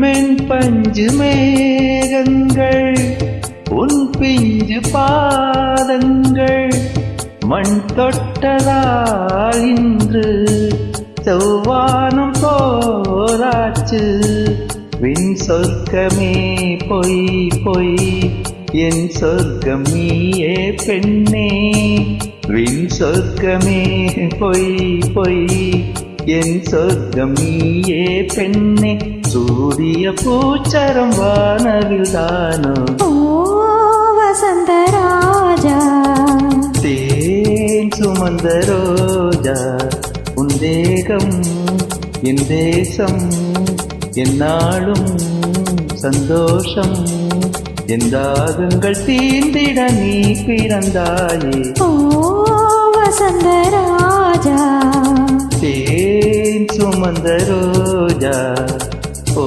மென்பஞ்சு மேகங்கள் உன் பிஞ்சு பாதங்கள் மண் தொட்டதால் இன்று செவ்வானம் போராச்சு. வின் சொர்க்கமே பொய் பொய் என் சொர்க்கம் நீயே பெண்ணே. வின் சொர்க்கமே பொய் பொய் என் சொர்க்கம் நீயே பெண்ணே. சூரிய பூச்சரம் வானவில் தானோ வசந்த ராஜா தேன் சுமந்த ரோஜா. உன் தேகம் என் தேசம் என்னாலும் சந்தோஷம். என் தாகங்கள் தீர்ந்திட நீ பிறந்தாயே வசந்த ராஜா தேன் சுமந்த ரோஜா. ஓ